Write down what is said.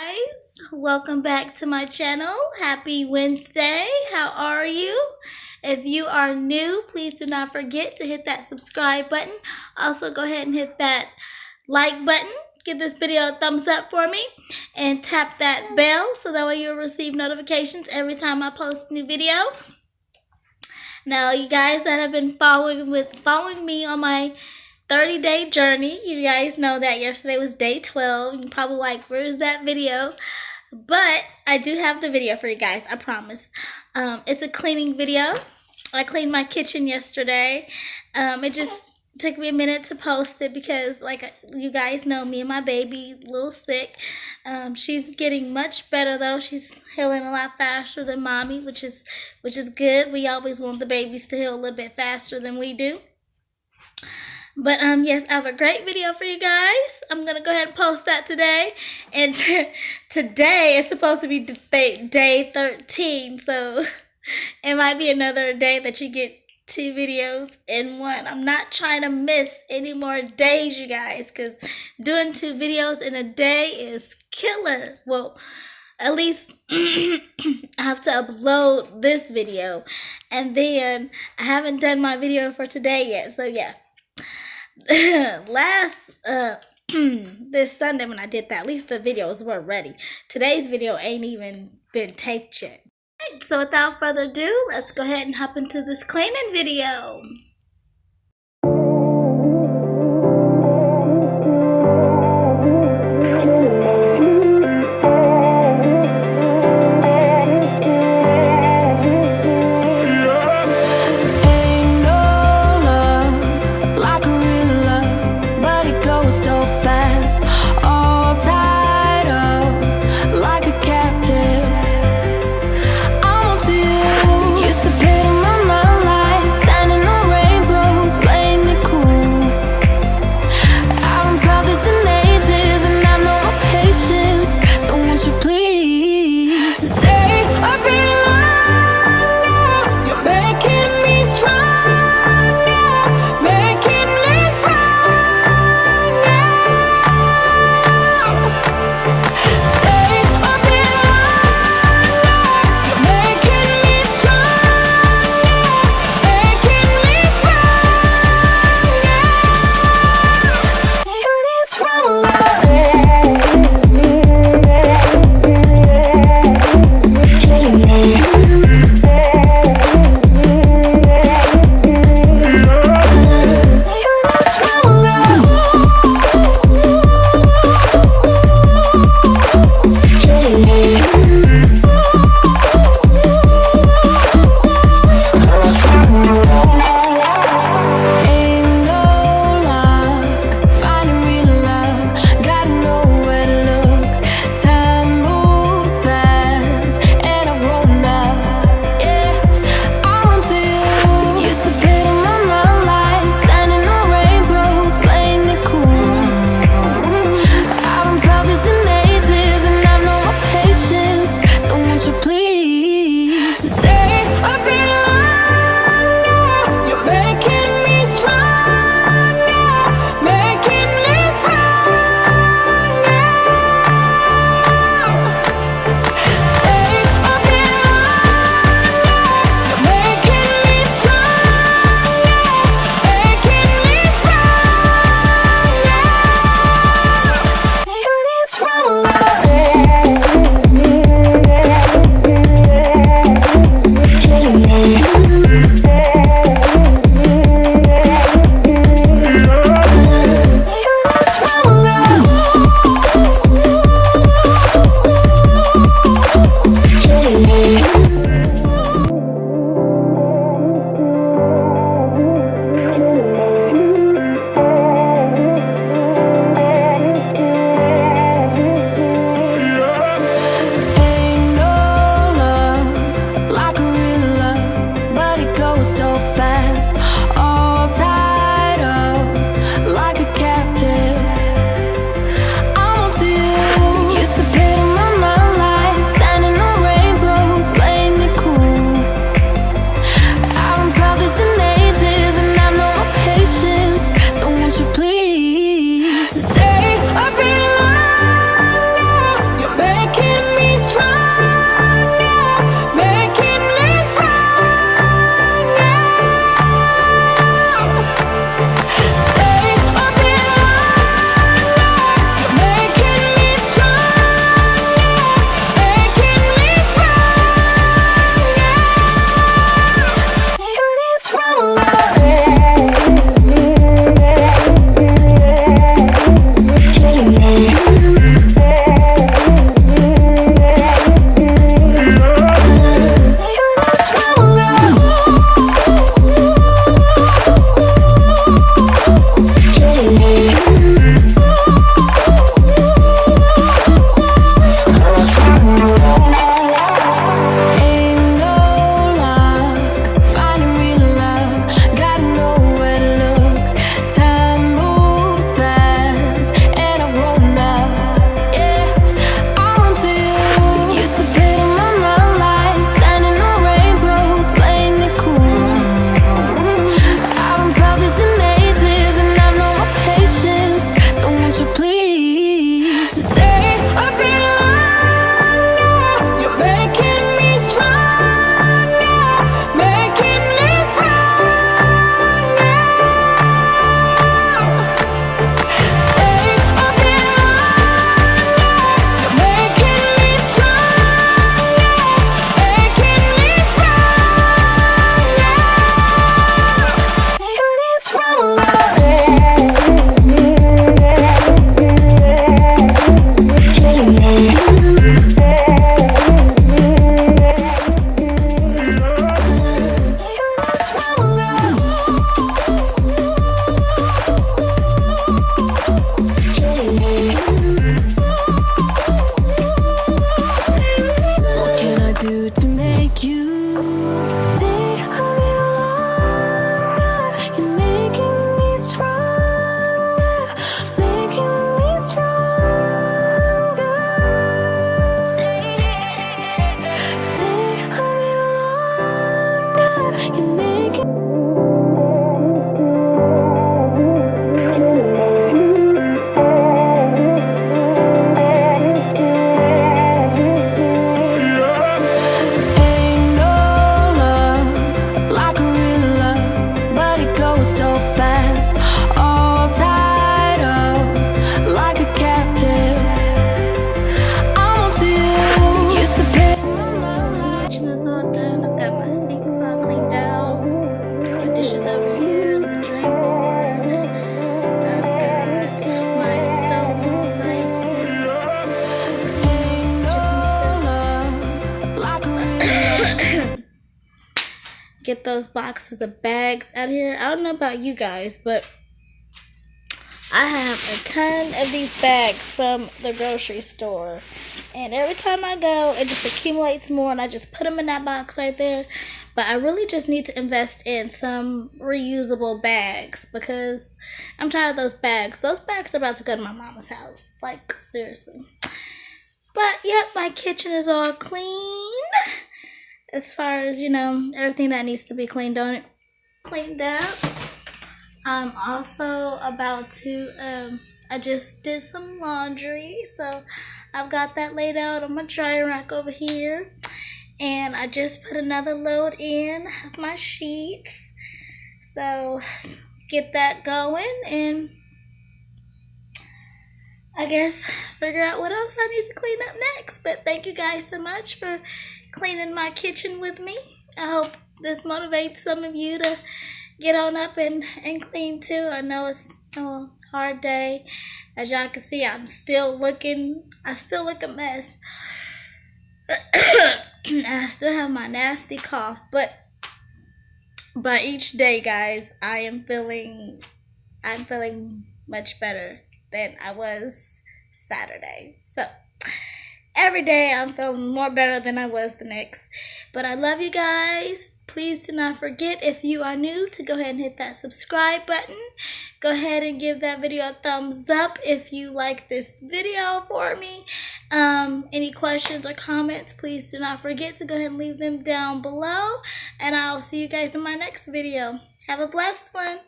Guys, welcome back to my channel. Happy Wednesday. How are you? If you are new, please do not forget to hit that subscribe button. Also, go ahead and hit that like button. Give this video a thumbs up for me and tap that bell so that way you'll receive notifications every time I post a new video. Now, you guys that have been following me on my 30-day journey, you guys know that yesterday was day 12. You're probably like, where's that video? But I do have the video for you guys, I promise. It's a cleaning video. I cleaned my kitchen yesterday. It just took me a minute to post it because, like you guys know, me and my baby's a little sick. She's getting much better though. She's healing a lot faster than mommy, which is good. We always want the babies to heal a little bit faster than we do. But yes, I have a great video for you guys. I'm gonna go ahead and post that today. And today is supposed to be day 13, so it might be another day that you get 2 videos in one. I'm not trying to miss any more days, you guys, because doing 2 videos in a day is killer. Well, at least I have to upload this video, and then I haven't done my video for today yet. So yeah, this Sunday when I did that, at least the videos were ready. Today's video ain't even been taped yet. So without further ado, let's go ahead and hop into this cleaning video. Used to put in my mind like sand in the rain. get those boxes of bags out of here. I don't know about you guys, but I have a ton of these bags from the grocery store. And every time I go, it just accumulates more, and I just put them in that box right there. But I really just need to invest in some reusable bags because I'm tired of those bags. Those bags are about to go to my mama's house. Like, seriously. But, yep, my kitchen is all clean. As far as, you know, everything that needs to be cleaned up. I'm also about to, I just did some laundry. So, I've got that laid out on my dryer rack over here. And I just put another load in of my sheets. So, get that going. And I guess figure out what else I need to clean up next. But thank you guys so much for cleaning my kitchen with me. I hope this motivates some of you to get on up and clean too. I know it's a hard day. As y'all can see, I still look a mess. I still have my nasty cough, but by each day, guys, I'm feeling much better than I was Saturday. So every day I'm feeling more better than I was the next. But I love you guys. Please do not forget, if you are new, to go ahead and hit that subscribe button. Go ahead and give that video a thumbs up if you like this video for me. Any questions or comments, please do not forget to go ahead and leave them down below. And I'll see you guys in my next video. Have a blessed one.